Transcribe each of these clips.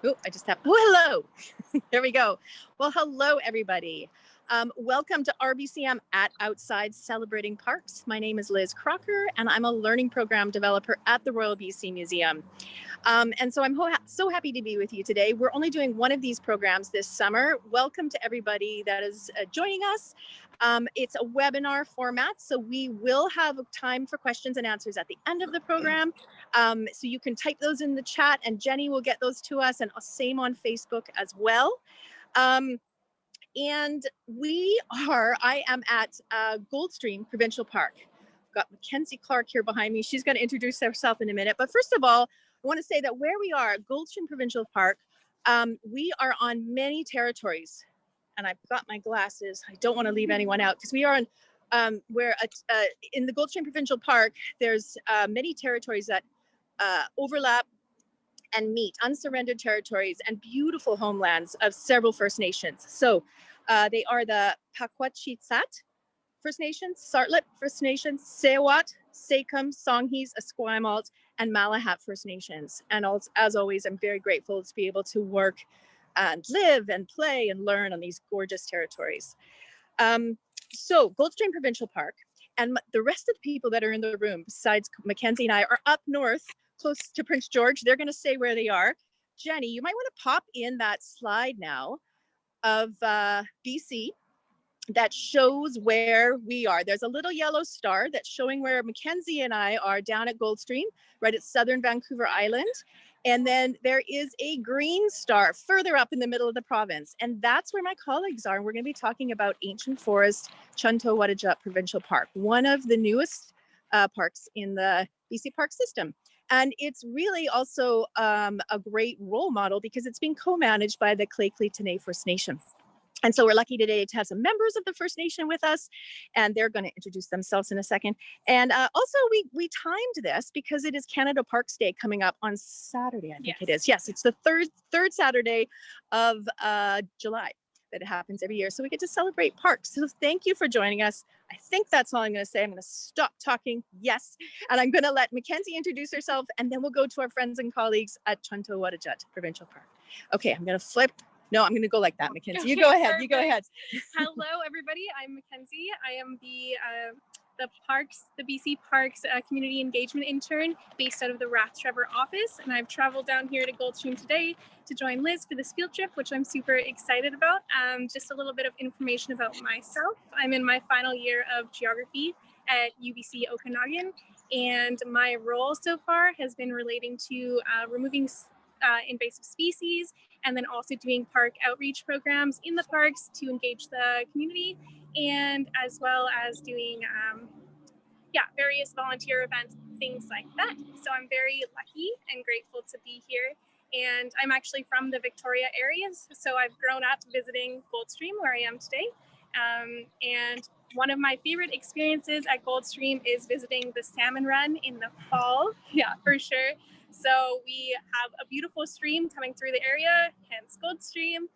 Oh, I just have, oh, hello. There we go. Well, hello, everybody. Welcome to RBCM at Outside Celebrating Parks. My name is Liz Crocker, and I'm a learning program developer at the Royal BC Museum. And so I'm so happy to be with you today. We're only doing one of these programs this summer. Welcome to everybody that is joining us. It's a webinar format, so we will have time for questions and answers at the end of the program. So you can type those in the chat and Jenny will get those to us, and same on Facebook as well. And I am at Goldstream Provincial Park. I've got Mackenzie Clark here behind me. She's going to introduce herself in a minute. But first of all, I want to say that where we are at Goldstream Provincial Park, we are on many territories. And I've got my glasses. I don't want to leave anyone out because we are on in the Goldstream Provincial Park, there's many territories that overlap and meet unsurrendered territories and beautiful homelands of several First Nations. So they are the Pakwachitsat First Nation, Sartlip First Nation, Sewat, Sakum, Songhees, Esquimalt, and Malahat First Nations. And as always, I'm very grateful to be able to work and live and play and learn on these gorgeous territories. So Goldstream Provincial Park and the rest of the people that are in the room, besides Mackenzie and I, are up north, close to Prince George. They're going to say where they are. Jenny, you might want to pop in that slide now of BC that shows where we are. There's a little yellow star that's showing where Mackenzie and I are down at Goldstream, right at southern Vancouver Island. And then there is a green star further up in the middle of the province. And that's where my colleagues are. And we're going to be talking about Ancient Forest, Chun T'oh Whudujut Provincial Park, one of the newest parks in the BC park system. And it's really also a great role model because it's being co-managed by the Lheidli T'enneh First Nation. And so we're lucky today to have some members of the First Nation with us, and they're going to introduce themselves in a second. And also we timed this because it is Canada Parks Day coming up on Saturday, I think it is. Yes, it's the third Saturday of July that it happens every year. So we get to celebrate parks. So thank you for joining us. I think that's all I'm going to say. I'm going to stop talking. Yes. And I'm going to let Mackenzie introduce herself, and then we'll go to our friends and colleagues at Chun T'oh Whudujut Provincial Park. Okay, I'm going to flip. No, I'm going to go like that, Mackenzie. You go ahead. Perfect. You go ahead. Hello, everybody. I'm Mackenzie. I am the BC Parks community engagement intern based out of the Rathtrevor office, and I've traveled down here to Goldstream today to join Liz for this field trip, which I'm super excited about. Just a little bit of information about myself. I'm in my final year of geography at UBC Okanagan, and my role so far has been relating to removing invasive species, and then also doing park outreach programs in the parks to engage the community, and as well as doing various volunteer events, things like that. So I'm very lucky and grateful to be here. And I'm actually from the Victoria areas, so I've grown up visiting Goldstream where I am today. And one of my favorite experiences at Goldstream is visiting the salmon run in the fall. Yeah, for sure. So we have a beautiful stream coming through the area, hence Goldstream.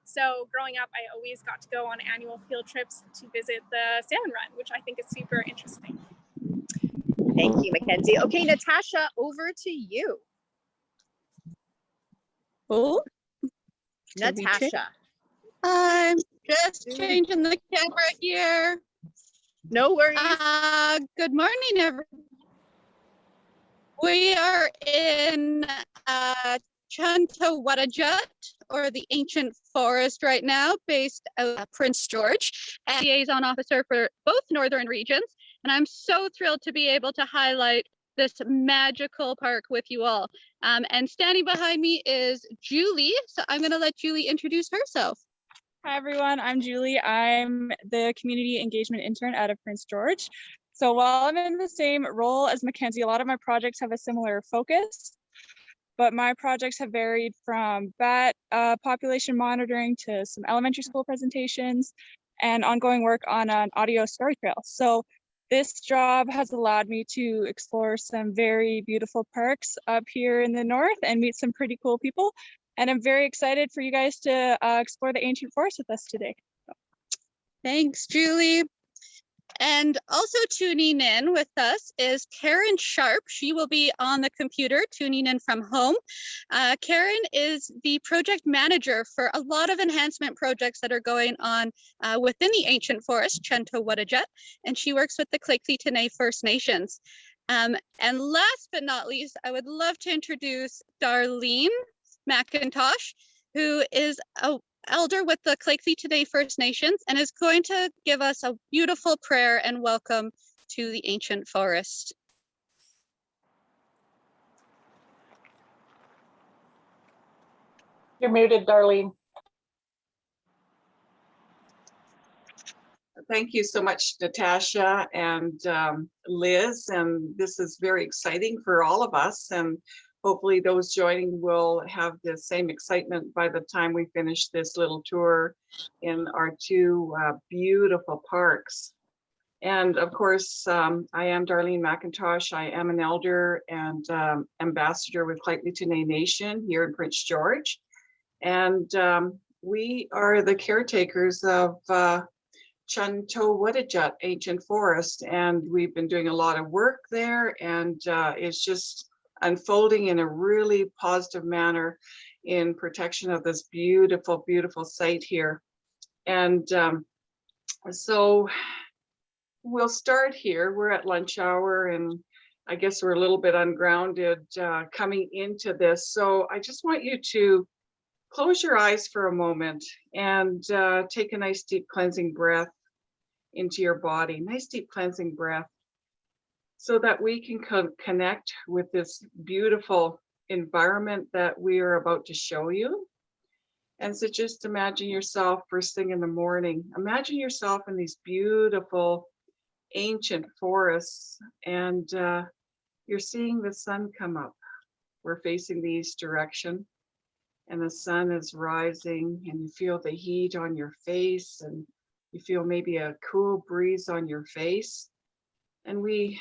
So growing up, I always got to go on annual field trips to visit the salmon run, which I think is super interesting. Thank you, Mackenzie. Okay, Natasha, over to you. Oh, Natasha. I'm just changing the camera here. No worries. Good morning, everyone. We are in Chun T'oh Whudujut, or the Ancient Forest right now, based out of Prince George, and liaison officer for both northern regions. And I'm so thrilled to be able to highlight this magical park with you all. And standing behind me is Julie. So I'm going to let Julie introduce herself. Hi, everyone. I'm Julie. I'm the community engagement intern out of Prince George. So while I'm in the same role as Mackenzie, a lot of my projects have a similar focus, but my projects have varied from bat population monitoring to some elementary school presentations and ongoing work on an audio story trail. So this job has allowed me to explore some very beautiful parks up here in the north and meet some pretty cool people. And I'm very excited for you guys to explore the ancient forest with us today. Thanks, Julie. And also tuning in with us is Karen Sharp. She will be on the computer tuning in from home. Karen is the project manager for a lot of enhancement projects that are going on within the ancient forest, Chun T'oh Whudujut, and she works with the Lheidli T'enneh First Nations. And last but not least, I would love to introduce Darlene McIntosh, who is a elder with the Lheidli T'enneh First Nations and is going to give us a beautiful prayer and welcome to the ancient forest. You're muted, Darlene. Thank you so much, Natasha and Liz, and this is very exciting for all of us, and hopefully those joining will have the same excitement by the time we finish this little tour in our two beautiful parks. And of course, I am Darlene McIntosh. I am an elder and ambassador with Lheidli T'enneh Nation here in Prince George. And we are the caretakers of Chun T'oh Whudujut Ancient Forest. And we've been doing a lot of work there, and it's just unfolding in a really positive manner in protection of this beautiful, beautiful site here. And so we'll start here. We're at lunch hour, and I guess we're a little bit ungrounded coming into this. So I just want you to close your eyes for a moment and take a nice deep cleansing breath into your body. Nice deep cleansing breath, so that we can connect with this beautiful environment that we are about to show you. And so just imagine yourself first thing in the morning. Imagine yourself in these beautiful ancient forests, and you're seeing the sun come up. We're facing the east direction, and the sun is rising, and you feel the heat on your face, and you feel maybe a cool breeze on your face. And we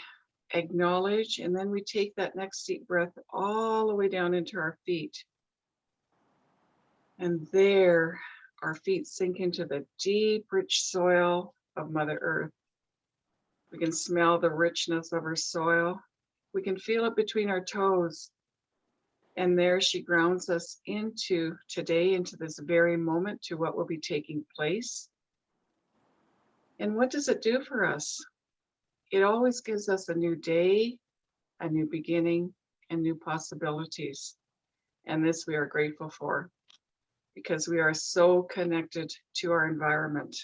acknowledge, and then we take that next deep breath all the way down into our feet. And there, our feet sink into the deep, rich soil of Mother Earth. We can smell the richness of her soil. We can feel it between our toes. And there she grounds us into today, into this very moment, to what will be taking place. And what does it do for us? It always gives us a new day, a new beginning, and new possibilities. And this we are grateful for, because we are so connected to our environment.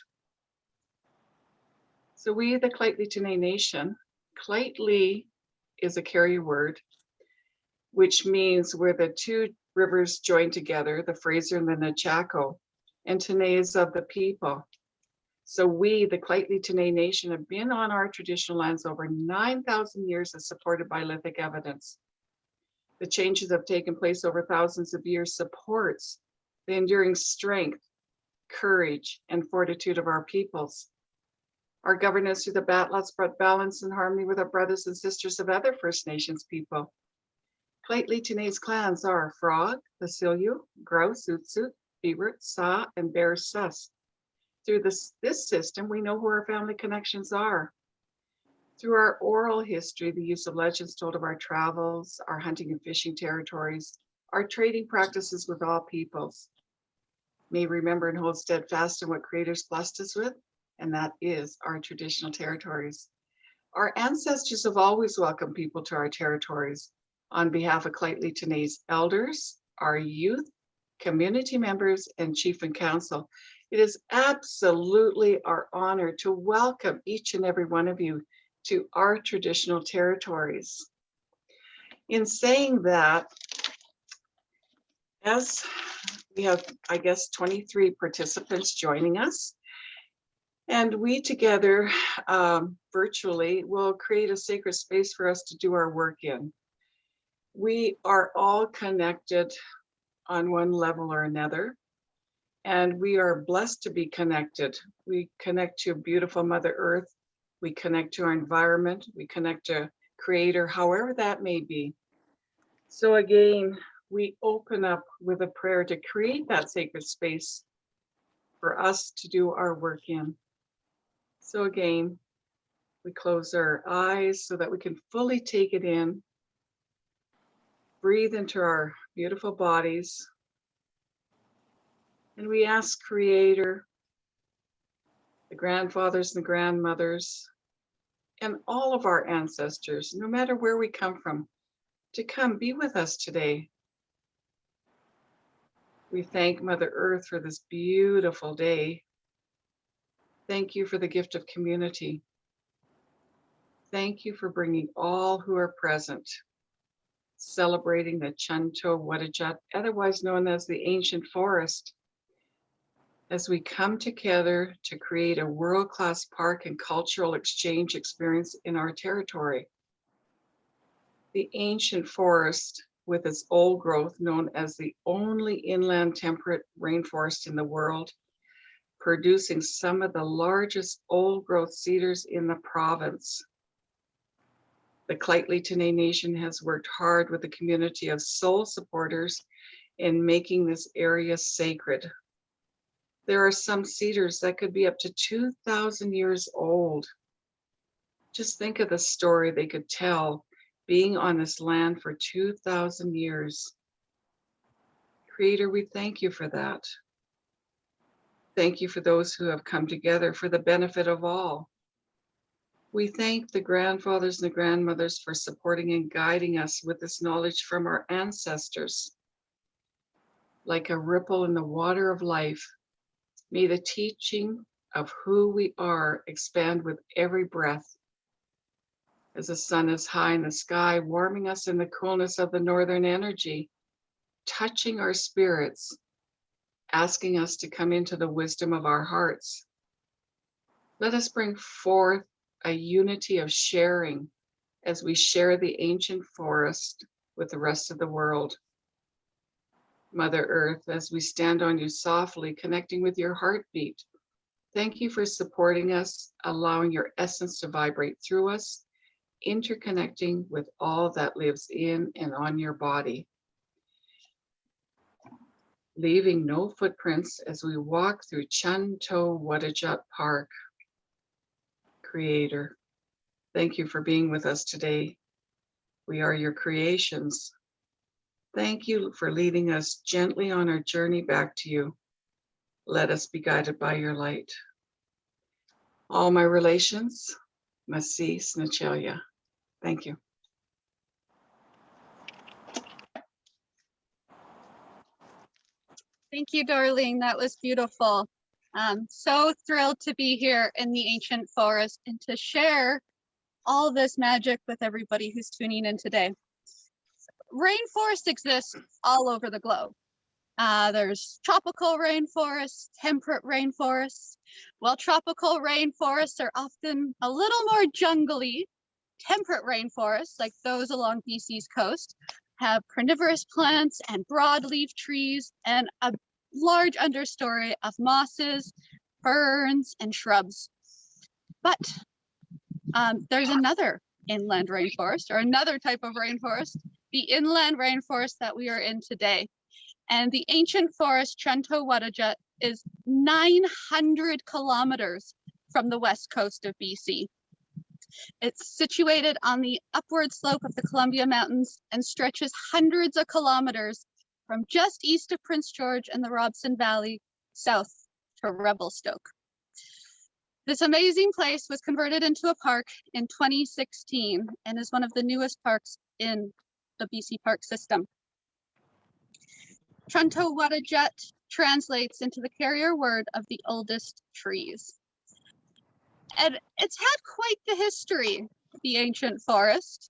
So we, the Lheidli T'enneh Nation, Lheidli is a carrier word, which means where the two rivers join together, the Fraser and the Nechako, and T'enneh is of the people. So we, the Lheidli T'enneh Nation, have been on our traditional lands over 9,000 years as supported by lithic evidence. The changes have taken place over thousands of years supports the enduring strength, courage, and fortitude of our peoples. Our governance through the Batlots brought balance and harmony with our brothers and sisters of other First Nations people. Lheidli T'enneh's clans are Frog, Basilio, Grouse, Utsuut, Beaver, Sa, and Bear Sus. Through this system, we know who our family connections are. Through our oral history, the use of legends told of our travels, our hunting and fishing territories, our trading practices with all peoples. May remember and hold steadfast in what Creator's blessed us with, and that is our traditional territories. Our ancestors have always welcomed people to our territories. On behalf of Lheidli T'enneh's elders, our youth, community members, and chief and council, it is absolutely our honor to welcome each and every one of you to our traditional territories. In saying that, as we have, I guess, 23 participants joining us, and we together virtually will create a sacred space for us to do our work in. We are all connected on one level or another, and we are blessed to be connected. We connect to beautiful Mother Earth, we connect to our environment, we connect to Creator, however that may be. So again, we open up with a prayer to create that sacred space for us to do our work in. So again, We close our eyes so that we can fully take it in. Breathe into our beautiful bodies. And we ask Creator, the grandfathers and the grandmothers, and all of our ancestors, no matter where we come from, to come be with us today. We thank Mother Earth for this beautiful day. Thank you for the gift of community. Thank you for bringing all who are present, celebrating the Chun T'oh Whudujut, otherwise known as the ancient forest, as we come together to create a world-class park and cultural exchange experience in our territory. The ancient forest, with its old growth, known as the only inland temperate rainforest in the world, producing some of the largest old growth cedars in the province. The Lheidli T'enneh Nation has worked hard with a community of soul supporters in making this area sacred. There are some cedars that could be up to 2,000 years old. Just think of the story they could tell being on this land for 2,000 years. Creator, we thank you for that. Thank you for those who have come together for the benefit of all. We thank the grandfathers and the grandmothers for supporting and guiding us with this knowledge from our ancestors. Like a ripple in the water of life, may the teaching of who we are expand with every breath. As the sun is high in the sky, warming us in the coolness of the northern energy, touching our spirits, asking us to come into the wisdom of our hearts. Let us bring forth a unity of sharing as we share the ancient forest with the rest of the world. Mother Earth, as we stand on you softly, connecting with your heartbeat, thank you for supporting us, allowing your essence to vibrate through us, interconnecting with all that lives in and on your body. Leaving no footprints as we walk through Chun T'oh Whudujut Park. Creator, thank you for being with us today. We are your creations. Thank you for leading us gently on our journey back to you. Let us be guided by your light. All my relations, Masi Snachelia. Thank you. Thank you, Darlene. That was beautiful. So thrilled to be here in the ancient forest and to share all this magic with everybody who's tuning in today. Rainforest exists all over the globe. There's tropical rainforests, temperate rainforests. While tropical rainforests are often a little more jungly, temperate rainforests, like those along BC's coast, have carnivorous plants and broadleaf trees and a large understory of mosses, ferns, and shrubs. But there's another inland rainforest, or another type of rainforest, the inland rainforest that we are in today. And the ancient forest, Chun T'oh Whudujut, is 900 kilometers from the west coast of BC. It's situated on the upward slope of the Columbia Mountains and stretches hundreds of kilometers from just east of Prince George and the Robson Valley south to Revelstoke. This amazing place was converted into a park in 2016 and is one of the newest parks in the BC park system. Chun T'oh Whudujut translates into the carrier word of the oldest trees. And it's had quite the history, the ancient forest.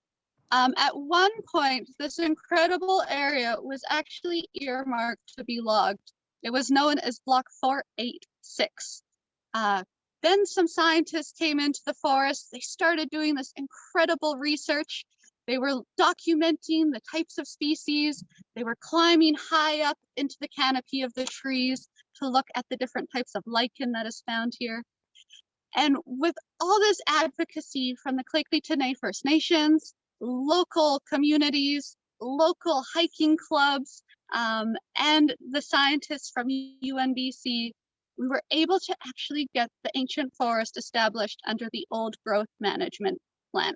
At one point, this incredible area was actually earmarked to be logged. It was known as Block 486. Then some scientists came into the forest. They started doing this incredible research. They were documenting the types of species. They were climbing high up into the canopy of the trees to look at the different types of lichen that is found here. And with all this advocacy from the Lheidli T'enneh First Nations, local communities, local hiking clubs, and the scientists from UNBC, we were able to actually get the ancient forest established under the old growth management plan.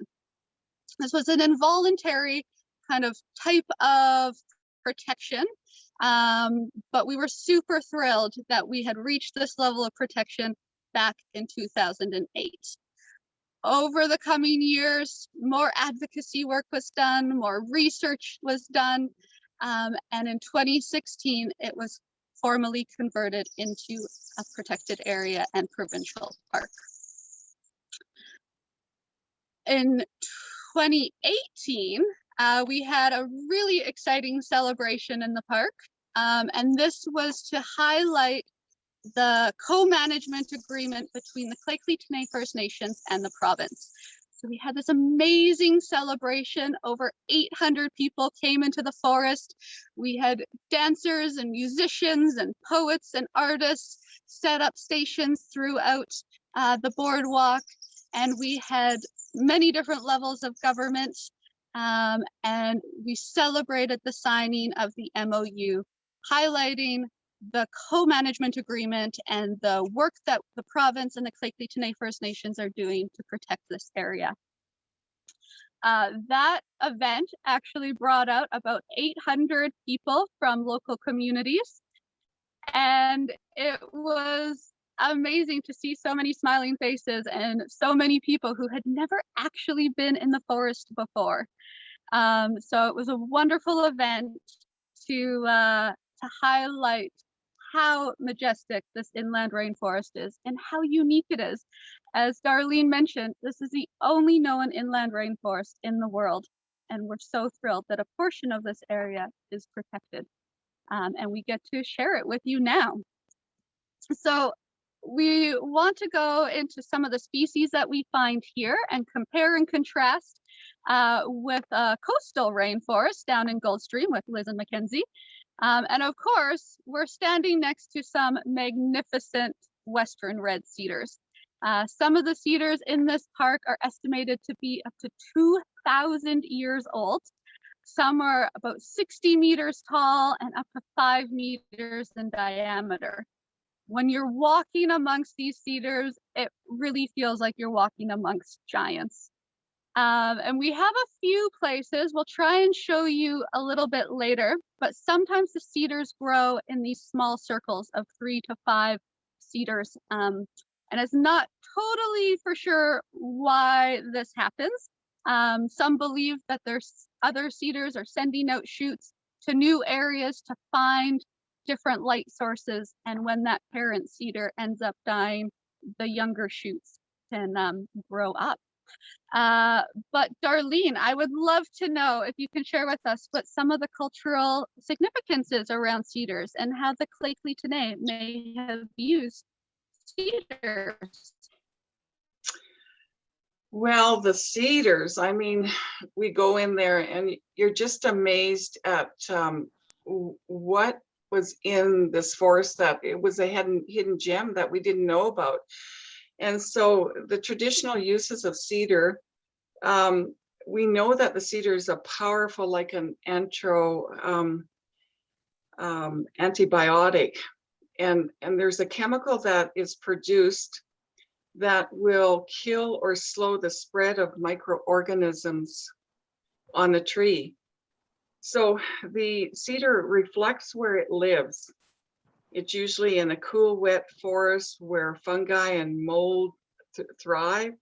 This was an involuntary kind of type of protection, but we were super thrilled that we had reached this level of protection back in 2008. Over the coming years, more advocacy work was done, more research was done, and in 2016, it was formally converted into a protected area and provincial park. In 2018, we had a really exciting celebration in the park, and this was to highlight the co-management agreement between the Lheidli T'enneh First Nations and the province. So we had this amazing celebration. Over 800 people came into the forest. We had dancers and musicians and poets and artists set up stations throughout the boardwalk, and we had many different levels of government, and we celebrated the signing of the MOU, highlighting the co-management agreement and the work that the province and the Lheidli T'enneh First Nations are doing to protect this area. That event actually brought out about 800 people from local communities, and it was amazing to see so many smiling faces and so many people who had never actually been in the forest before. So it was a wonderful event to highlight how majestic this inland rainforest is and how unique it is. As Darlene mentioned, this is the only known inland rainforest in the world, and we're so thrilled that a portion of this area is protected, and we get to share it with you now. So we want to go into some of the species that we find here and compare and contrast with coastal rainforest down in Goldstream with Liz and Mackenzie. And of course, we're standing next to some magnificent western red cedars. Some of the cedars in this park are estimated to be up to 2,000 years old. Some are about 60 meters tall and up to 5 meters in diameter. When you're walking amongst these cedars, it really feels like you're walking amongst giants. And we have a few places, we'll try and show you a little bit later, but sometimes the cedars grow in these small circles of 3 to 5 cedars. And it's not totally for sure why this happens. Some believe that there's other cedars are sending out shoots to new areas to find different light sources. And when that parent cedar ends up dying, the younger shoots can grow up. But Darlene, I would love to know if you can share with us what some of the cultural significance is around cedars and how the Lheidli T'enneh may have used cedars. Well, the cedars, I mean, we go in there and you're just amazed at what was in this forest, that it was a hidden gem that we didn't know about. And so the traditional uses of cedar, we know that the cedar is a powerful, like an antibiotic. And there's a chemical that is produced that will kill or slow the spread of microorganisms on a tree. So the cedar reflects where it lives. It's usually in a cool, wet forest where fungi and mold thrive.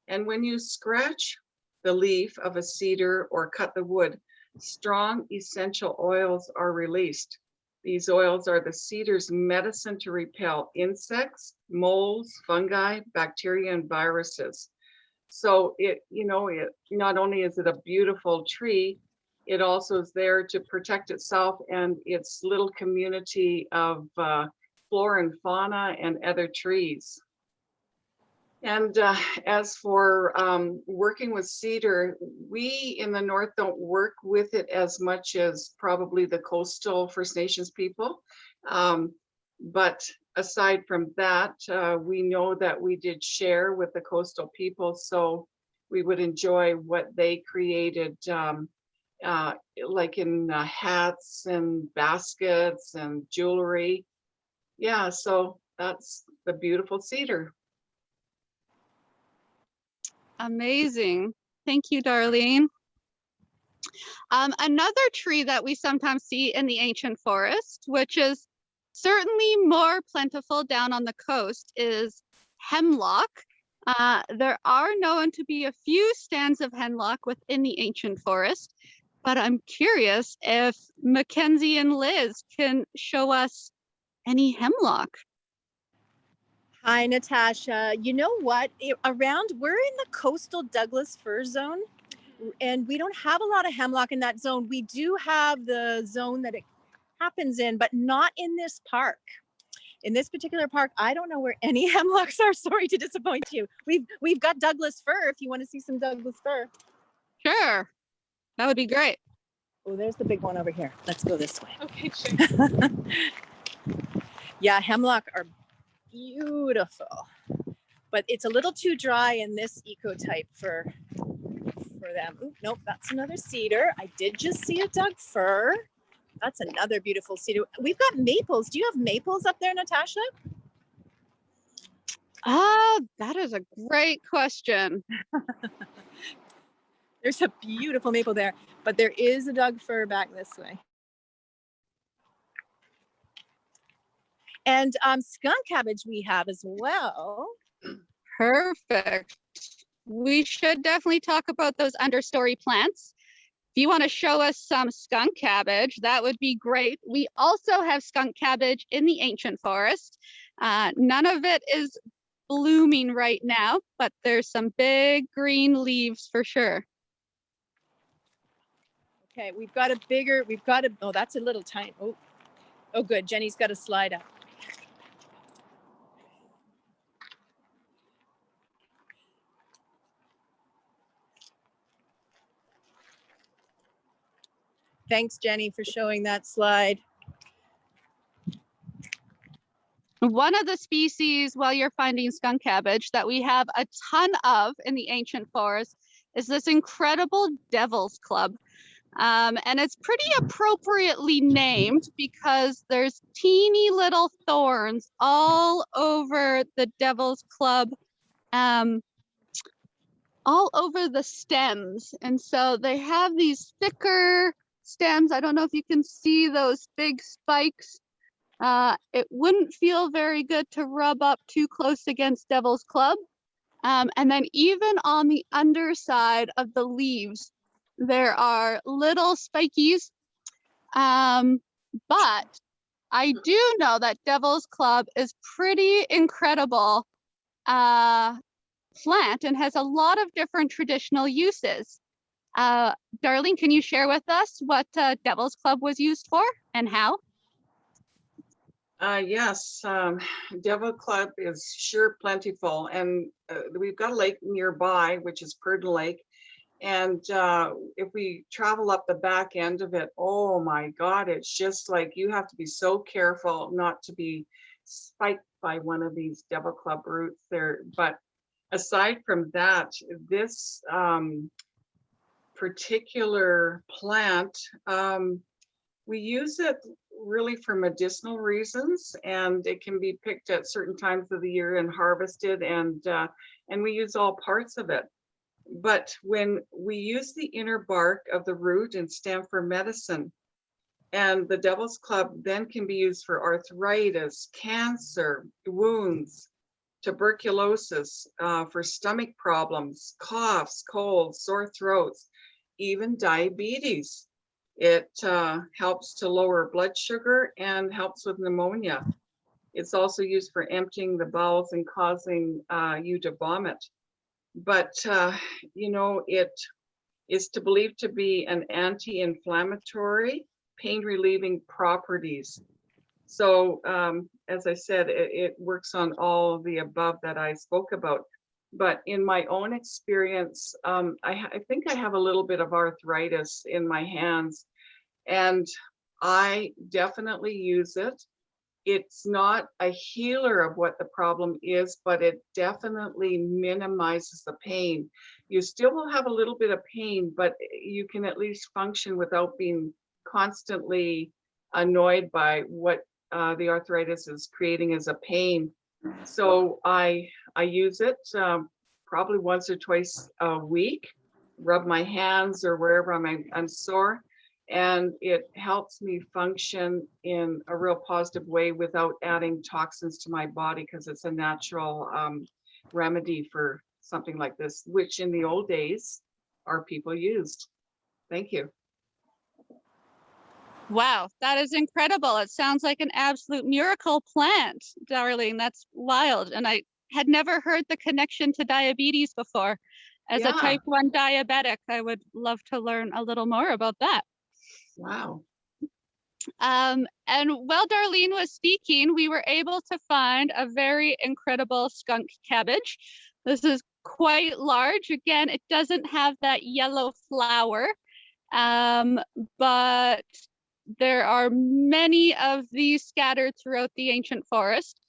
And when you scratch the leaf of a cedar or cut the wood, strong essential oils are released. These oils are the cedar's medicine to repel insects, molds, fungi, bacteria, and viruses. So it not only is it a beautiful tree, it also is there to protect itself and its little community of flora and fauna and other trees. And as for working with cedar, we in the north don't work with it as much as probably the coastal First Nations people. But aside from that, we know that we did share with the coastal people, so we would enjoy what they created, like in hats and baskets and jewelry. Yeah, so that's the beautiful cedar. Amazing. Thank you, Darlene. Another tree that we sometimes see in the ancient forest, which is certainly more plentiful down on the coast, is hemlock. There are known to be a few stands of hemlock within the ancient forest, but I'm curious if Mackenzie and Liz can show us any hemlock. Hi, Natasha. You know what? We're in the coastal Douglas fir zone, and we don't have a lot of hemlock in that zone. We do have the zone that it happens in, but not in this park. In this particular park, I don't know where any hemlocks are. Sorry to disappoint you. We've got Douglas fir if you want to see some Douglas fir. Sure, that would be great. Oh, there's the big one over here. Let's go this way. Okay, sure. Yeah, hemlock are beautiful, but it's a little too dry in this ecotype for them. Ooh, nope, that's another cedar. I did just see a Doug fir. That's another beautiful cedar. We've got maples. Do you have maples up there, Natasha? That is a great question. There's a beautiful maple there, but there is a Doug fir back this way. And skunk cabbage we have as well. Perfect. We should definitely talk about those understory plants. If you want to show us some skunk cabbage, that would be great. We also have skunk cabbage in the ancient forest. None of it is blooming right now, but there's some big green leaves for sure. Okay, oh, that's a little tiny. Oh, good. Jenny's got a slide up. Thanks, Jenny, for showing that slide. One of the species, while you're finding skunk cabbage, that we have a ton of in the ancient forest is this incredible devil's club. And it's pretty appropriately named because there's teeny little thorns all over the devil's club, all over the stems. And so they have these thicker stems. I don't know if you can see those big spikes. It wouldn't feel very good to rub up too close against devil's club. And then even on the underside of the leaves, there are little spikies. But I do know that devil's club is pretty incredible plant and has a lot of different traditional uses. Darlene, can you share with us what devil's club was used for and how? Yes, devil club is sure plentiful, and we've got a lake nearby, which is Purden Lake. And if we travel up the back end of it, oh my God, it's just like you have to be so careful not to be spiked by one of these devil club roots there. But aside from that, this particular plant, we use it really for medicinal reasons, and it can be picked at certain times of the year and harvested, and we use all parts of it. But when we use the inner bark of the root and stem for medicine, and the devil's club then can be used for arthritis, cancer, wounds, tuberculosis, for stomach problems, coughs, colds, sore throats, even diabetes. It helps to lower blood sugar and helps with pneumonia. It's also used for emptying the bowels and causing you to vomit. But, you know, it is believed to be an anti-inflammatory, pain-relieving properties. So, as I said, it works on all of the above that I spoke about. But in my own experience, I think I have a little bit of arthritis in my hands, and I definitely use it. It's not a healer of what the problem is, but it definitely minimizes the pain. You still will have a little bit of pain, but you can at least function without being constantly annoyed by what the arthritis is creating as a pain. So I use it probably once or twice a week, rub my hands or wherever I'm sore, and it helps me function in a real positive way without adding toxins to my body, because it's a natural remedy for something like this, which in the old days our people used. Thank you. Wow, that is incredible. It sounds like an absolute miracle plant, Darlene. That's wild. And I had never heard the connection to diabetes before. As a Yeah. type 1 diabetic, I would love to learn a little more about that. Wow. And while Darlene was speaking, we were able to find a very incredible skunk cabbage. This is quite large. Again, it doesn't have that yellow flower, but there are many of these scattered throughout the ancient forest.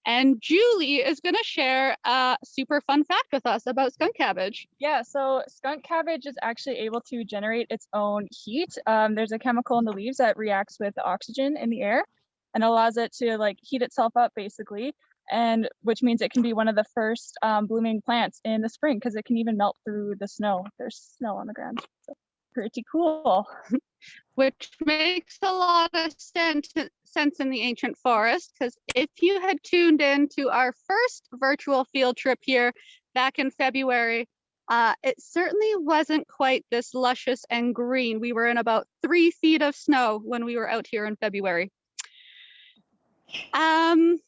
And Julie is going to share a super fun fact with us about skunk cabbage. Yeah, so skunk cabbage is actually able to generate its own heat. There's a chemical in the leaves that reacts with the oxygen in the air and allows it to like heat itself up basically, and which means it can be one of the first blooming plants in the spring because it can even melt through the snow. There's snow on the ground. So pretty cool. Which makes a lot of sense in the ancient forest, because if you had tuned in to our first virtual field trip here back in February, it certainly wasn't quite this luscious and green. We were in about 3 feet of snow when we were out here in February. And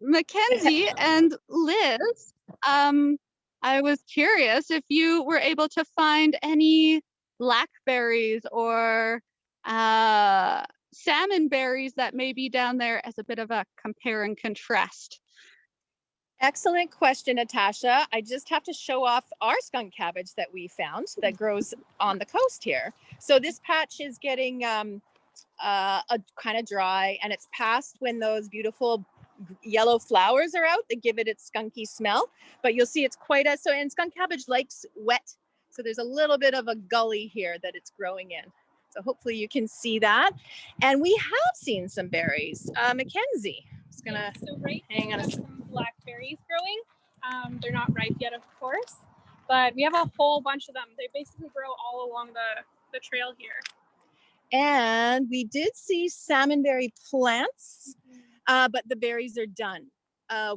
Mackenzie and Liz, I was curious if you were able to find any blackberries or salmon berries that may be down there as a bit of a compare and contrast. Excellent question, Natasha. I just have to show off our skunk cabbage that we found that grows on the coast here. So this patch is getting a kind of dry, and it's past when those beautiful yellow flowers are out that give it its skunky smell. But you'll see it's quite and skunk cabbage likes wet. So there's a little bit of a gully here that it's growing in. So hopefully you can see that. And we have seen some berries. Mackenzie is gonna hang on a second. Some blackberries growing. They're not ripe yet, of course, but we have a whole bunch of them. They basically grow all along the trail here. And we did see salmonberry plants, but the berries are done.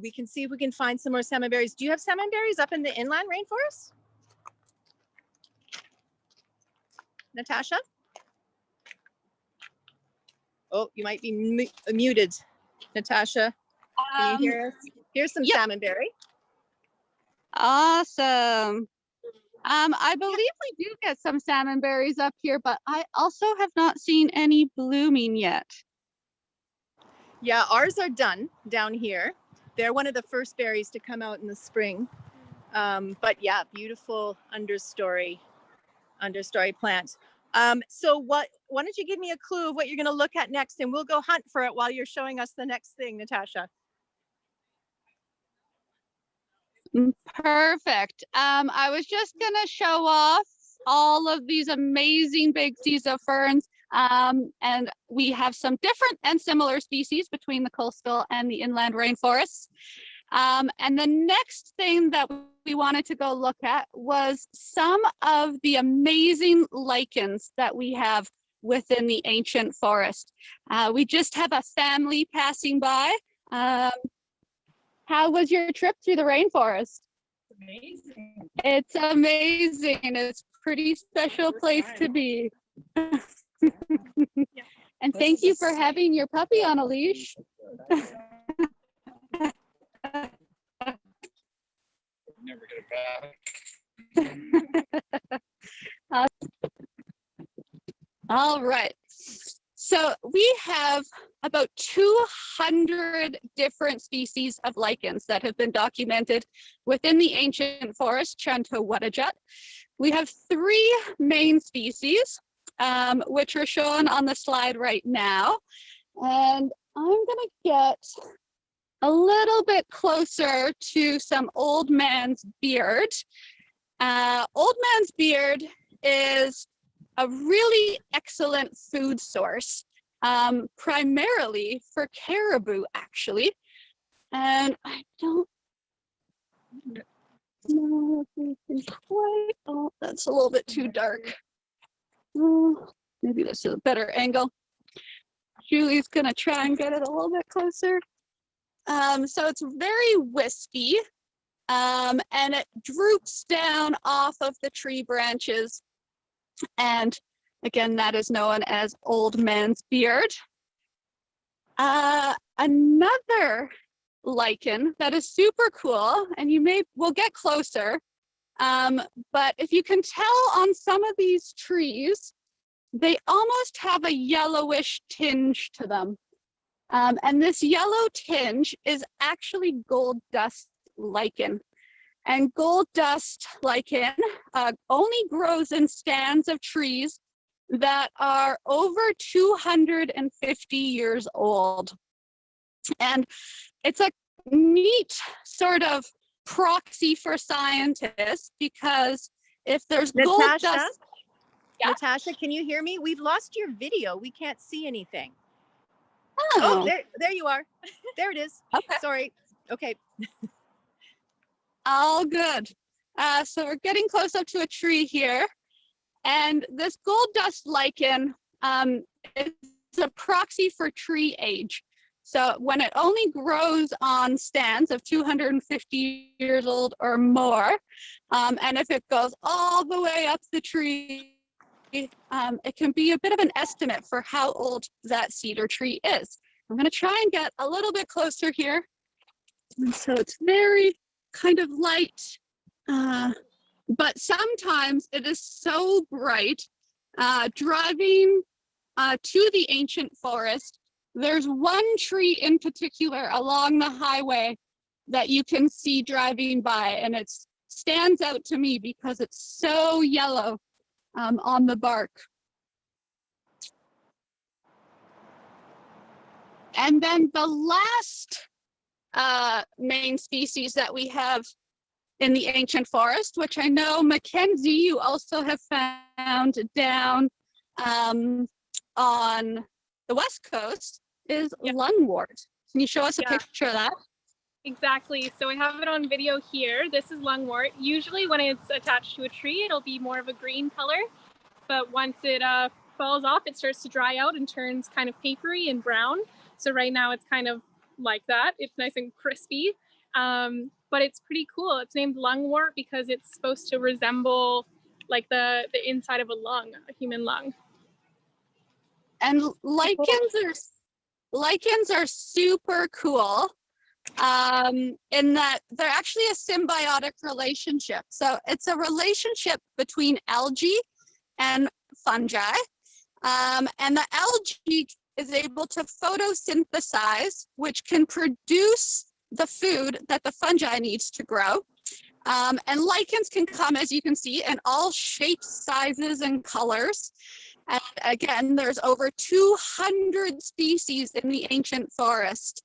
We can see if we can find some more salmonberries. Do you have salmonberries up in the inland rainforest? Natasha? Oh, you might be muted, Natasha. Can you hear us? Here's some salmonberry. Awesome. I believe we do get some salmonberries up here, but I also have not seen any blooming yet. Yeah, ours are done down here. They're one of the first berries to come out in the spring. But yeah, beautiful understory plant. So why don't you give me a clue of what you're going to look at next, and we'll go hunt for it while you're showing us the next thing, Natasha. Perfect. I was just going to show off all of these amazing big species of ferns. And we have some different and similar species between the coastal and the inland rainforests. And the next thing that we wanted to go look at was some of the amazing lichens that we have within the ancient forest. We just have a family passing by. How was your trip through the rainforest? Amazing. It's amazing. It's a pretty special place to be. And thank you for having your puppy on a leash. Never get it back. All right. So we have about 200 different species of lichens that have been documented within the ancient forest, Chun T'oh Whudujut. We have 3 main species, which are shown on the slide right now. And I'm going to get a little bit closer to some old man's beard. Old man's beard is a really excellent food source. primarily for caribou, actually. And I don't know if we can quite, oh, that's a little bit too dark. Maybe this is a better angle. Julie's gonna try and get it a little bit closer. So it's very wispy, and it droops down off of the tree branches. And again, that is known as old man's beard. Another lichen that is super cool, and we'll get closer, but if you can tell on some of these trees, they almost have a yellowish tinge to them. And this yellow tinge is actually gold dust lichen. And gold dust lichen only grows in stands of trees that are over 250 years old. And it's a neat sort of proxy for scientists, because if there's gold dust. Yeah. Natasha, can you hear me? We've lost your video. We can't see anything. Oh, there you are. There it is. Okay. Sorry. Okay. All good. So we're getting close up to a tree here, and this gold dust lichen is a proxy for tree age. So when it only grows on stands of 250 years old or more, and if it goes all the way up the tree, it can be a bit of an estimate for how old that cedar tree is. I'm going to try and get a little bit closer here. And so it's very kind of light, but sometimes it is so bright. Driving to the ancient forest, there's one tree in particular along the highway that you can see driving by, and it stands out to me because it's so yellow on the bark. And then the last main species that we have in the ancient forest, which I know, Mackenzie, you also have found down on the west coast, is lungwort. Can you show us a picture of that? Exactly. So I have it on video here. This is lungwort. Usually when it's attached to a tree, it'll be more of a green color. But once it falls off, it starts to dry out and turns kind of papery and brown. So right now it's kind of like that. It's nice and crispy. But it's pretty cool. It's named lungwort because it's supposed to resemble like the inside of a lung, a human lung. And lichens are super cool in that they're actually a symbiotic relationship. So it's a relationship between algae and fungi. And the algae is able to photosynthesize, which can produce the food that the fungi needs to grow. And lichens can come, as you can see, in all shapes, sizes, and colors. And again, there's over 200 species in the ancient forest.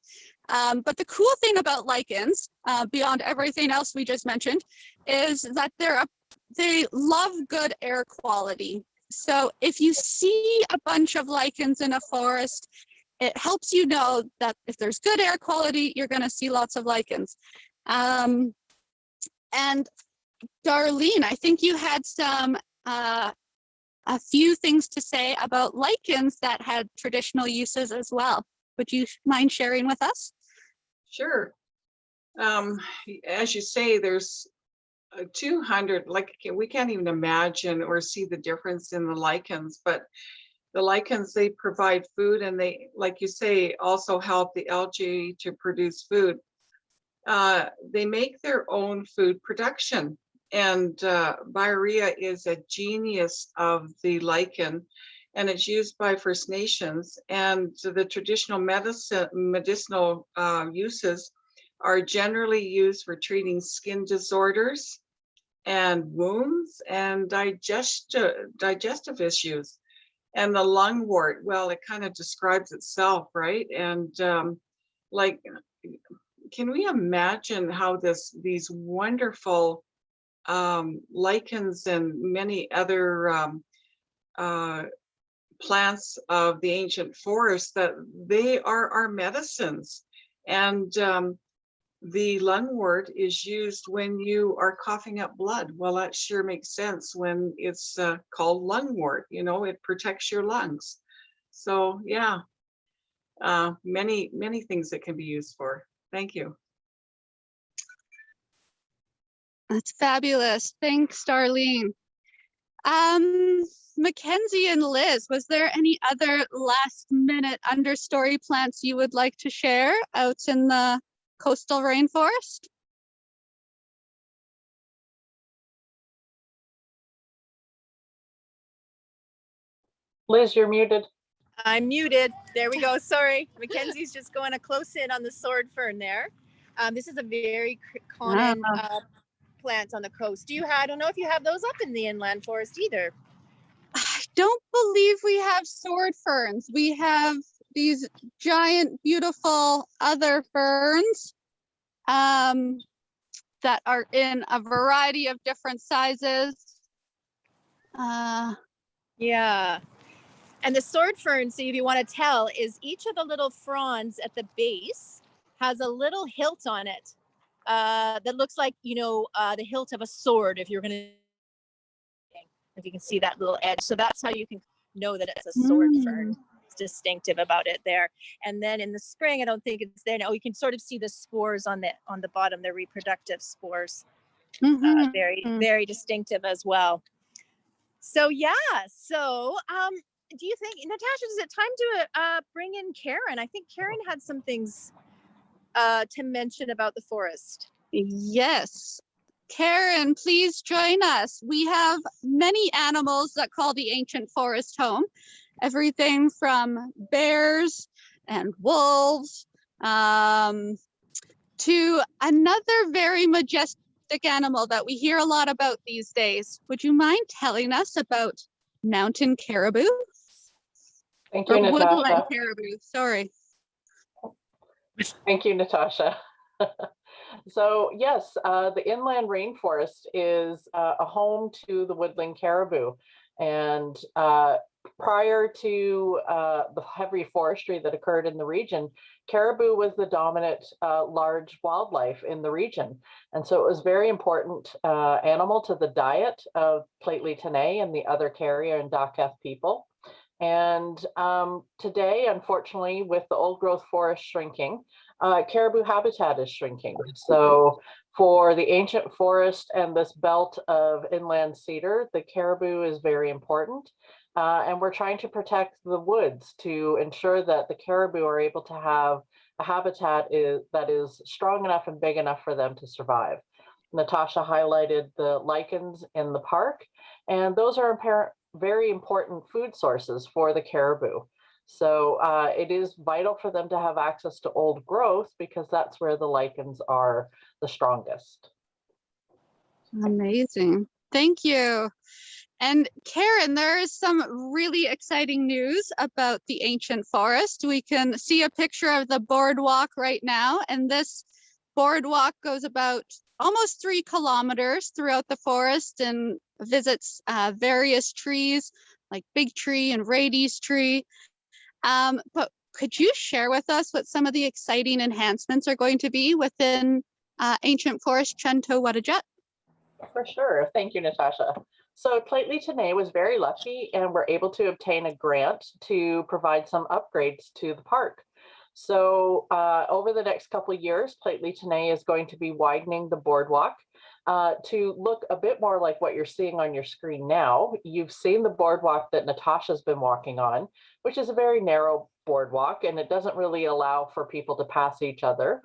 But the cool thing about lichens, beyond everything else we just mentioned, is that they love good air quality. So if you see a bunch of lichens in a forest, it helps you know that if there's good air quality, you're going to see lots of lichens. And Darlene, I think you had a few things to say about lichens that had traditional uses as well. Would you mind sharing with us? Sure. As you say, there's 200, like we can't even imagine or see the difference in the lichens, but the lichens, they provide food, and they, like you say, also help the algae to produce food. They make their own food production, and Biorea is a genius of the lichen, and it's used by First Nations, and the traditional medicinal uses are generally used for treating skin disorders and wounds and digestive issues. And the lungwort, well, it kind of describes itself, right? And like, can we imagine how these wonderful lichens and many other plants of the ancient forest, that they are our medicines. And the lungwort is used when you are coughing up blood. Well, that sure makes sense when it's called lungwort, you know, it protects your lungs. So yeah, many things that can be used for. Thank you. That's fabulous. Thanks, Darlene. Mackenzie and Liz, was there any other last minute understory plants you would like to share out in the coastal rainforest? Liz, you're muted. I'm muted. There we go. Sorry. Mackenzie's just going a close in on the sword fern there. This is a very common plant on the coast. I don't know if you have those up in the inland forest either. I don't believe we have sword ferns. We have these giant, beautiful other ferns that are in a variety of different sizes. Yeah. And the sword fern, so if you want to tell, is each of the little fronds at the base has a little hilt on it that looks like, you know, the hilt of a sword, if you're going to, if you can see that little edge. So that's how you can know that it's a sword fern. It's distinctive about it there. And then in the spring, I don't think it's there. Oh, you can sort of see the spores on the bottom, the reproductive spores. Very distinctive as well. So yeah, so do you think, Natasha, is it time to bring in Karen? I think Karen had some things to mention about the forest. Yes. Karen, please join us. We have many animals that call the ancient forest home. Everything from bears and wolves to another very majestic animal that we hear a lot about these days. Would you mind telling us about mountain caribou? Thank you, Natasha. Woodland caribou, sorry. Thank you, Natasha. So yes, the inland rainforest is a home to the woodland caribou. And prior to the heavy forestry that occurred in the region, caribou was the dominant large wildlife in the region. And so it was very important animal to the diet of Lheidli T'enneh and the other Carrier and Daketh people. And today, unfortunately, with the old growth forest shrinking, caribou habitat is shrinking. So for the ancient forest and this belt of inland cedar, the caribou is very important. And we're trying to protect the woods to ensure that the caribou are able to have a habitat that is strong enough and big enough for them to survive. Natasha highlighted the lichens in the park, and those are very important food sources for the caribou. So it is vital for them to have access to old growth because that's where the lichens are the strongest. Amazing. Thank you. And Karen, there is some really exciting news about the ancient forest. We can see a picture of the boardwalk right now, and this boardwalk goes about almost 3 kilometers throughout the forest and visits various trees like big tree and radies tree. But could you share with us what some of the exciting enhancements are going to be within ancient forest Chun T'oh Whudujut? For sure. Thank you, Natasha. So Lheidli T'enneh was very lucky and were able to obtain a grant to provide some upgrades to the park. So over the next couple of years, Lheidli T'enneh is going to be widening the boardwalk to look a bit more like what you're seeing on your screen now. You've seen the boardwalk that Natasha's been walking on, which is a very narrow boardwalk, and it doesn't really allow for people to pass each other.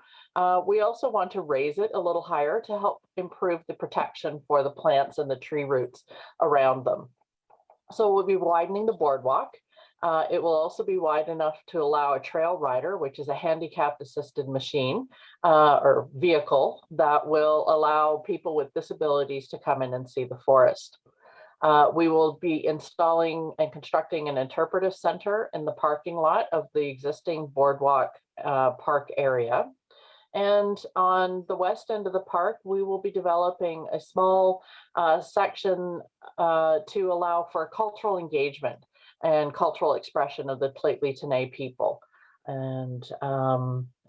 We also want to raise it a little higher to help improve the protection for the plants and the tree roots around them. So we'll be widening the boardwalk. It will also be wide enough to allow a trail rider, which is a handicapped assisted machine or vehicle that will allow people with disabilities to come in and see the forest. We will be installing and constructing an interpretive center in the parking lot of the existing boardwalk park area. And on the west end of the park, we will be developing a small section to allow for cultural engagement. and cultural expression of the Lheidli T'enneh people, and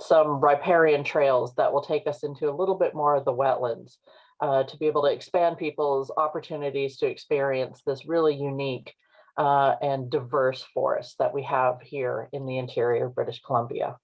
some riparian trails that will take us into a little bit more of the wetlands to be able to expand people's opportunities to experience this really unique and diverse forest that we have here in the interior of British Columbia.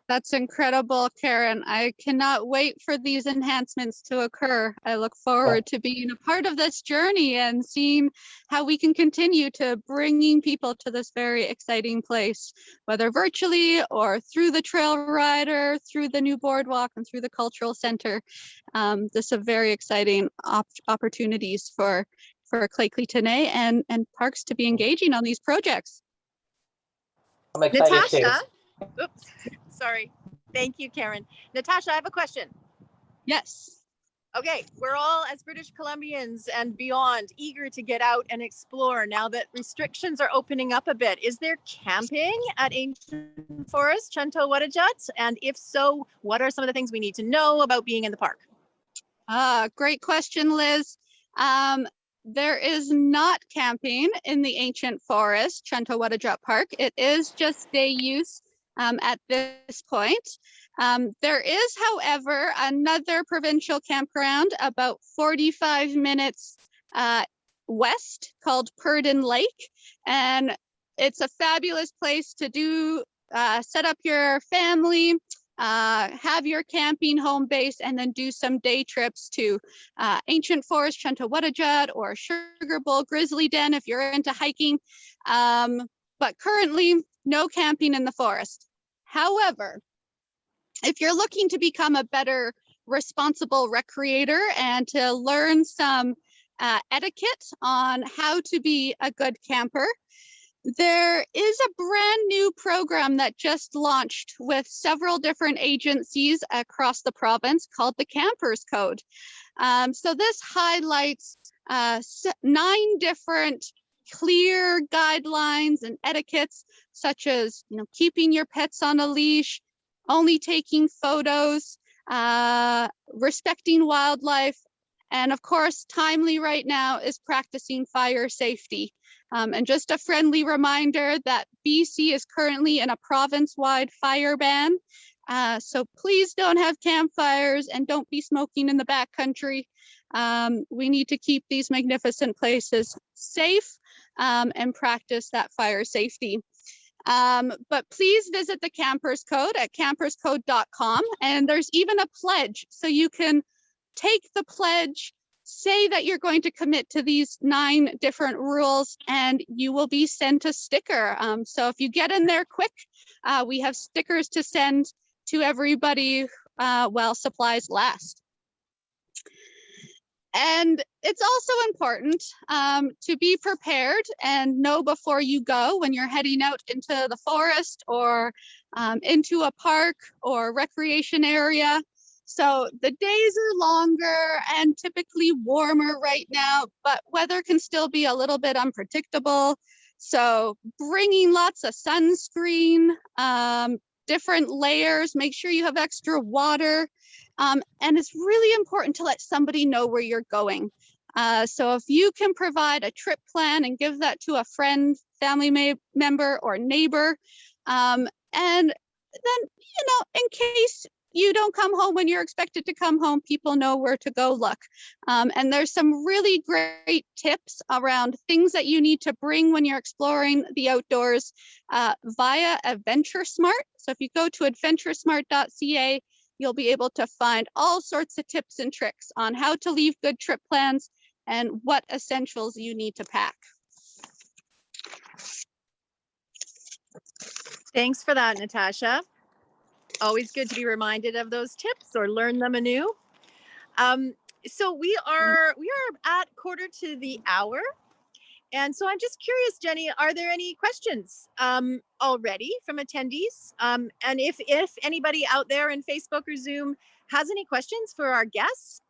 That's incredible, Karen. I cannot wait for these enhancements to occur. I look forward to being a part of this journey and seeing how we can continue to bringing people to this very exciting place, whether virtually or through the trail rider, through the new boardwalk, and through the cultural center. This is very exciting opportunities for Lheidli T'enneh and parks to be engaging on these projects. I'm excited Natasha, too. oops, sorry. Thank you, Karen. Natasha, I have a question. Yes. Okay, we're all, as British Columbians and beyond, eager to get out and explore now that restrictions are opening up a bit. Is there camping at Ancient Forest, Chun T'oh Whudujut? And if so, what are some of the things we need to know about being in the park? Great question, Liz. There is not camping in the Ancient Forest, Chun T'oh Whudujut Park. It is just day use at this point. There is, however, another provincial campground about 45 minutes west called Purden Lake. And it's a fabulous place to do, set up your family, have your camping home base, and then do some day trips to Ancient Forest, Chun T'oh Whudujut, or Sugar Bowl Grizzly Den if you're into hiking. But currently, no camping in the forest. However, if you're looking to become a better responsible recreator and to learn some etiquette on how to be a good camper, there is a brand new program that just launched with several different agencies across the province called the Campers Code. So this highlights 9 different clear guidelines and etiquettes, such as keeping your pets on a leash, only taking photos, respecting wildlife, and of course, timely right now is practicing fire safety. And just a friendly reminder that BC is currently in a province-wide fire ban. So please don't have campfires and don't be smoking in the backcountry. We need to keep these magnificent places safe and practice that fire safety. But please visit the Campers Code at camperscode.com, and there's even a pledge. So you can take the pledge, say that you're going to commit to these 9 different rules, and you will be sent a sticker. So if you get in there quick, we have stickers to send to everybody while supplies last. And it's also important to be prepared and know before you go when you're heading out into the forest or into a park or recreation area. So the days are longer and typically warmer right now, but weather can still be a little bit unpredictable. So bringing lots of sunscreen, different layers, make sure you have extra water. And it's really important to let somebody know where you're going. So if you can provide a trip plan and give that to a friend, family member, or neighbor, and then, in case you don't come home when you're expected to come home, people know where to go look. And there's some really great tips around things that you need to bring when you're exploring the outdoors via AdventureSmart. So if you go to adventuresmart.ca, you'll be able to find all sorts of tips and tricks on how to leave good trip plans and what essentials you need to pack. Thanks for that, Natasha. Always good to be reminded of those tips or learn them anew. So we are at 1:45. And so I'm just curious, Jenny, are there any questions already from attendees? And if anybody out there in Facebook or Zoom has any questions for our guests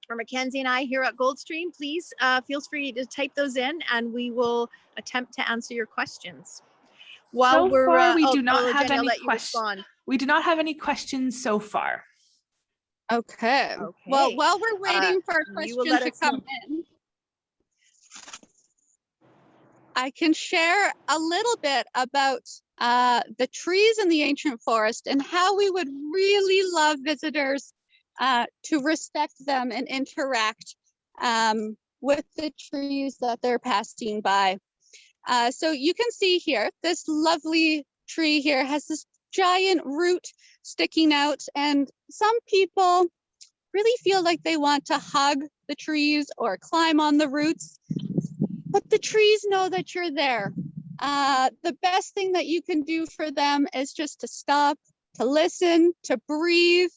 or Mackenzie and I here at Goldstream, please feel free to type those in and we will attempt to answer your questions. While So far, we do not have any questions. We do not have any questions so far. Okay. Well, while we're waiting for questions to come in. I can share a little bit about the trees in the ancient forest and how we would really love visitors to respect them and interact with the trees that they're passing by. So you can see here, this lovely tree here has this giant root sticking out, and some people really feel like they want to hug the trees or climb on the roots, but the trees know that you're there. The best thing that you can do for them is just to stop, to listen, to breathe,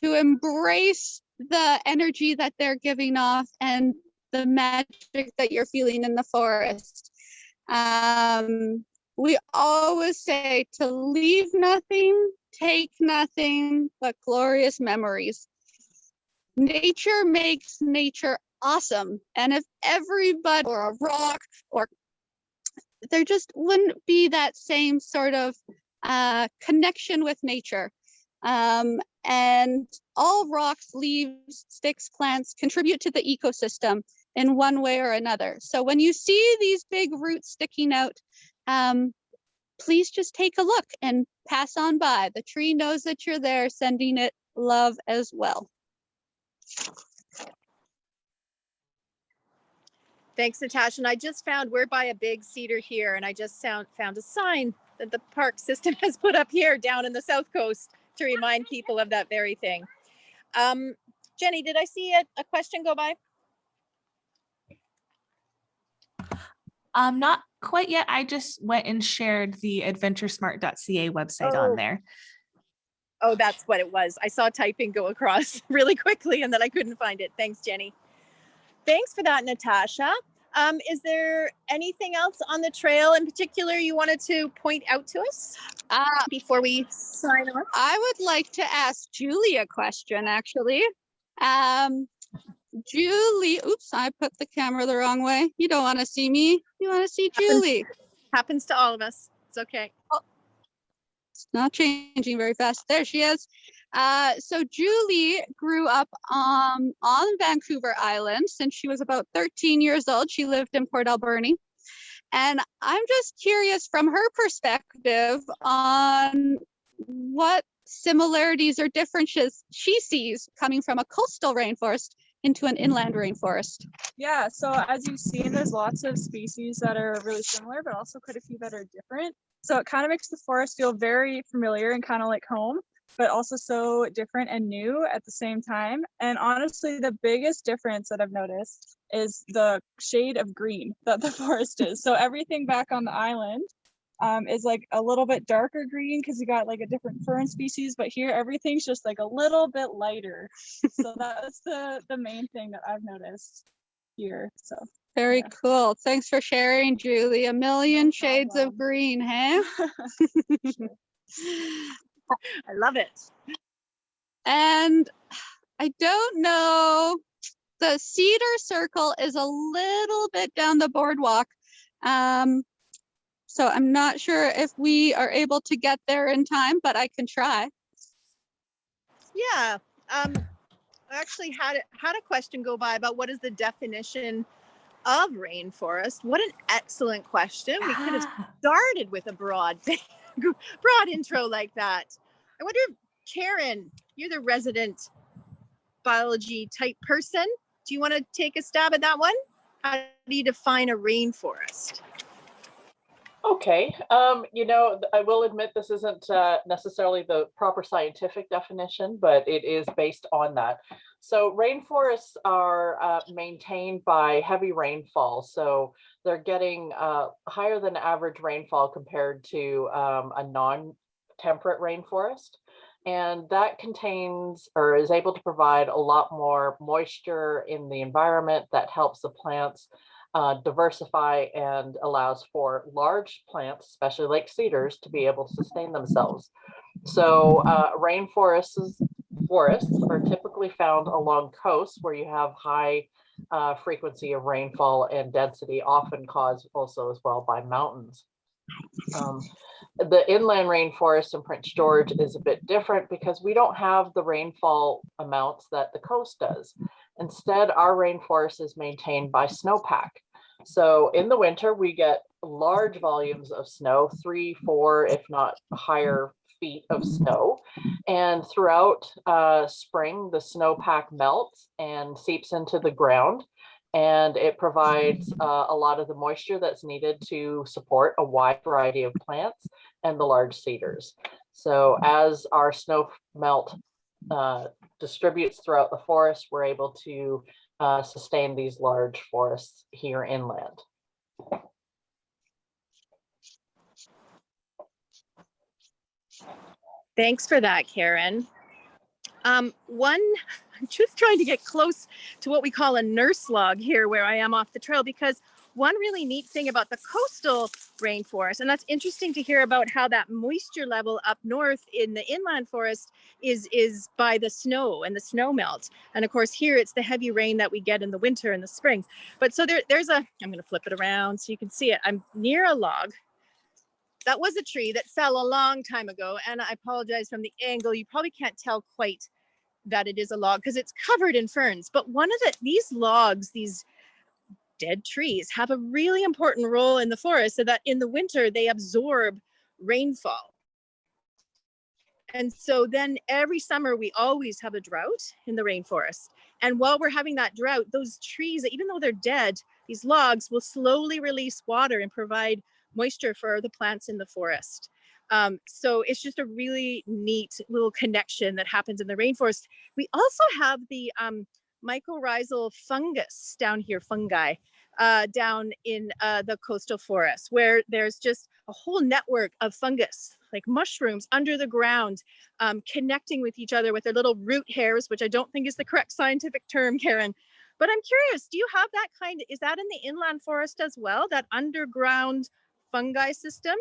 to embrace the energy that they're giving off and the magic that you're feeling in the forest. We always say to leave nothing, take nothing but glorious memories. Nature makes nature awesome. And if everybody or a rock or there just wouldn't be that same sort of connection with nature. And all rocks, leaves, sticks, plants contribute to the ecosystem in one way or another. So when you see these big roots sticking out, please just take a look and pass on by. The tree knows that you're there, sending it love as well. Thanks, Natasha. And I just found we're by a big cedar here, and I just found a sign that the park system has put up here down in the South Coast to remind people of that very thing. Jenny, did I see a question go by? Not quite yet. I just went and shared the adventuresmart.ca website on there. Oh, that's what it was. I saw typing go across really quickly and then I couldn't find it. Thanks, Jenny. Thanks for that, Natasha. Is there anything else on the trail in particular you wanted to point out to us before we sign off? I would like to ask Julie a question, actually. Julie, oops, I put the camera the wrong way. You don't want to see me. You want to see Julie. Happens to all of us. It's okay. Oh, it's not changing very fast. There she is. So Julie grew up on Vancouver Island since she was about 13 years old. She lived in Port Alberni. And I'm just curious from her perspective on what similarities or differences she sees coming from a coastal rainforest into an inland rainforest. Yeah, so as you've seen, there's lots of species that are really similar, but also quite a few that are different. So it kind of makes the forest feel very familiar and kind of like home, but also so different and new at the same time. And honestly, the biggest difference that I've noticed is the shade of green that the forest is. So everything back on the island is like a little bit darker green because you got like a different fern species, but here everything's just like a little bit lighter. So that's the main thing that I've noticed here. So very cool. Thanks for sharing, Julie. A million shades of green, huh? I love it. And I don't know, the Cedar Circle is a little bit down the boardwalk. So I'm not sure if we are able to get there in time, but I can try. Yeah. I actually had a question go by about what is the definition of rainforest. What an excellent question. We could have started with a broad intro like that. I wonder if Karen, you're the resident biology type person. Do you want to take a stab at that one? How do you define a rainforest? Okay, you know, I will admit this isn't necessarily the proper scientific definition, but it is based on that. So rainforests are maintained by heavy rainfall. So they're getting higher than average rainfall compared to a non-temperate rainforest. And that contains or is able to provide a lot more moisture in the environment that helps the plants diversify and allows for large plants, especially like cedars, to be able to sustain themselves. So forests are typically found along coasts where you have high frequency of rainfall and density, often caused also as well by mountains. The inland rainforest in Prince George is a bit different because we don't have the rainfall amounts that the coast does. Instead, our rainforest is maintained by snowpack. So in the winter, we get large volumes of snow, 3, 4, if not higher feet of snow. And throughout spring, the snowpack melts and seeps into the ground. And it provides a lot of the moisture that's needed to support a wide variety of plants and the large cedars. So as our snow melt distributes throughout the forest, we're able to sustain these large forests here inland. Thanks for that, Karen. I'm just trying to get close to what we call a nurse log here where I am off the trail, because one really neat thing about the coastal rainforest, and that's interesting to hear about how that moisture level up north in the inland forest is by the snow and the snow melt. And of course here it's the heavy rain that we get in the winter and the spring. But so there's a, I'm going to flip it around so you can see it. I'm near a log. That was a tree that fell a long time ago. And I apologize from the angle. You probably can't tell quite that it is a log because it's covered in ferns. But these logs, these dead trees, have a really important role in the forest, so that in the winter they absorb rainfall. And so then every summer we always have a drought in the rainforest. And while we're having that drought, those trees, even though they're dead, these logs will slowly release water and provide moisture for the plants in the forest. So it's just a really neat little connection that happens in the rainforest. We also have the mycorrhizal fungus down here, fungi, down in the coastal forest, where there's just a whole network of fungus, like mushrooms under the ground, connecting with each other with their little root hairs, which I don't think is the correct scientific term, Karen. But I'm curious, do you have that kind, is that in the inland forest as well, that underground fungi system?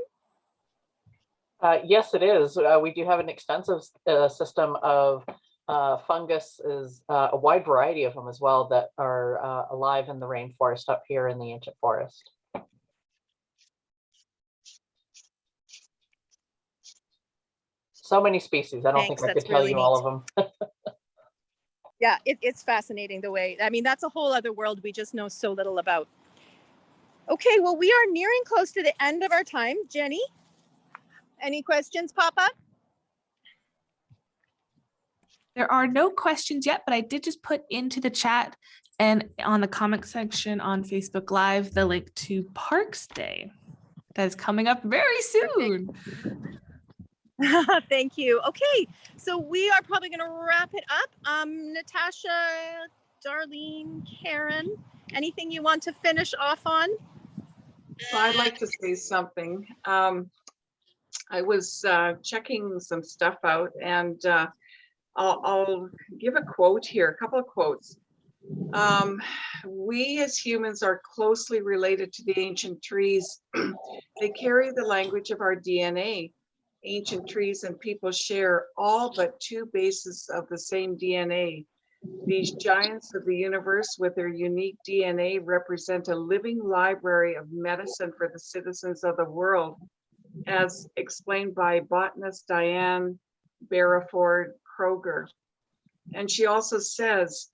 Yes, it is. We do have an extensive system of fungus, is a wide variety of them as well, that are alive in the rainforest up here in the ancient forest. So many species. I don't think I could tell you all of them. Yeah, it's fascinating the way, I mean, that's a whole other world we just know so little about. Okay, well, we are nearing close to the end of our time. Jenny, any questions pop up? There are no questions yet, but I did just put into the chat and on the comment section on Facebook Live the link to Parks Day that is coming up very soon. Thank you. Okay, so we are probably going to wrap it up. Natasha, Darlene, Karen, anything you want to finish off on? Well, I'd like to say something. I was checking some stuff out, and I'll give a quote here, a couple of quotes. We as humans are closely related to the ancient trees. They carry the language of our DNA. Ancient trees and people share all but 2 bases of the same DNA. These giants of the universe with their unique DNA represent a living library of medicine for the citizens of the world, as explained by botanist Diane Barraford Kroger. And she also says,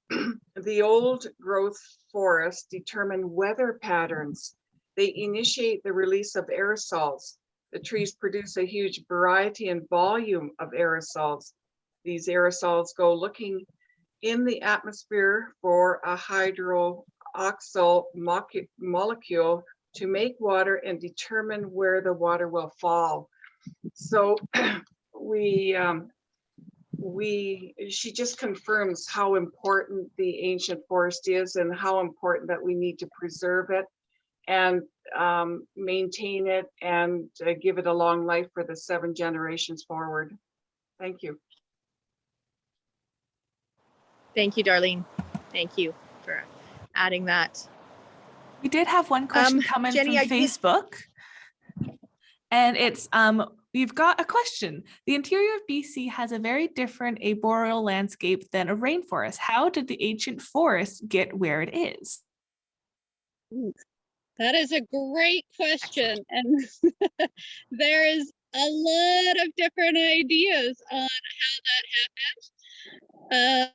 the old growth forests determine weather patterns. They initiate the release of aerosols. The trees produce a huge variety and volume of aerosols. These aerosols go looking in the atmosphere for a hydroxyl molecule to make water and determine where the water will fall. So she just confirms how important the ancient forest is and how important that we need to preserve it and maintain it and give it a long life for the 7 generations forward. Thank you. Thank you, Darlene. Thank you for adding that. We did have one question coming Jenny, from Facebook. And it's, we've got a question. The interior of BC has a very different arboreal landscape than a rainforest. How did the ancient forest get where it is? That is a great question. And there is a lot of different ideas on how that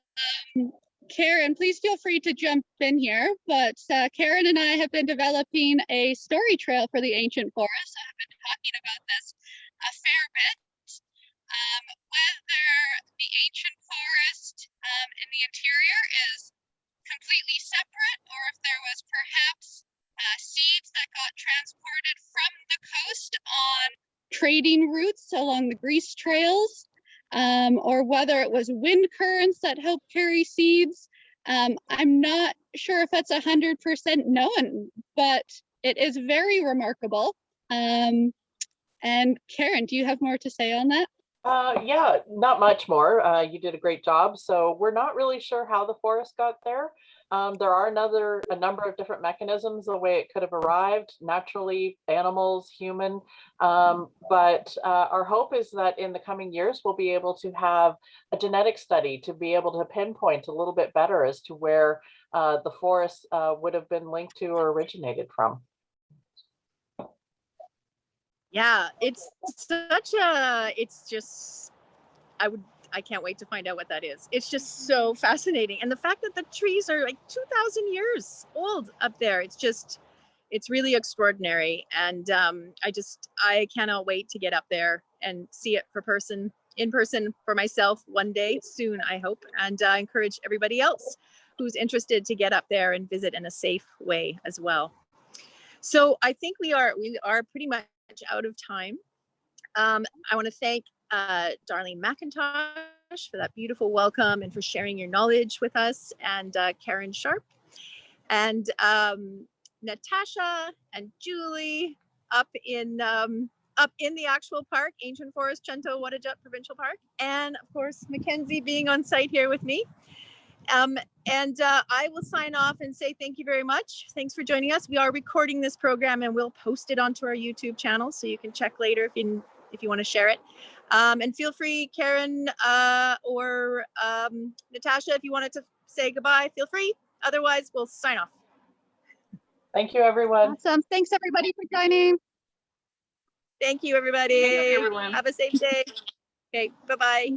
happened. Karen, please feel free to jump in here. But Karen and I have been developing a story trail for the ancient forest. I've been talking about this a fair bit. Whether the ancient forest in the interior is completely separate, or if there was perhaps seeds that got transported from the coast on trading routes along the grease trails, or whether it was wind currents that helped carry seeds. I'm not sure if that's 100% known, but it is very remarkable. And Karen, do you have more to say on that? Yeah, not much more. You did a great job. So we're not really sure how the forest got there. There are a number of different mechanisms the way it could have arrived, naturally, animals, human. But our hope is that in the coming years, we'll be able to have a genetic study to be able to pinpoint a little bit better as to where the forest would have been linked to or originated from. Yeah, it's just, I can't wait to find out what that is. It's just so fascinating. And the fact that the trees are like 2,000 years old up there, it's really extraordinary. And I cannot wait to get up there and see it in person for myself one day soon, I hope. And I encourage everybody else who's interested to get up there and visit in a safe way as well. So I think we are pretty much out of time. I want to thank Darlene McIntosh for that beautiful welcome and for sharing your knowledge with us, and Karen Sharp and Natasha and Julie up in the actual park, Ancient Forest, Chun T'oh Whudujut Provincial Park, and of course Mackenzie being on site here with me. I will sign off and say thank you very much. Thanks for joining us. We are recording this program and we'll post it onto our YouTube channel, so you can check later if you want to share it. And feel free, Karen or Natasha, if you wanted to say goodbye, feel free. Otherwise, we'll sign off. Thank you, everyone. Awesome. Thanks, everybody, for joining. Thank you, everybody. Thank you, everyone. Have a safe day. Okay, bye-bye.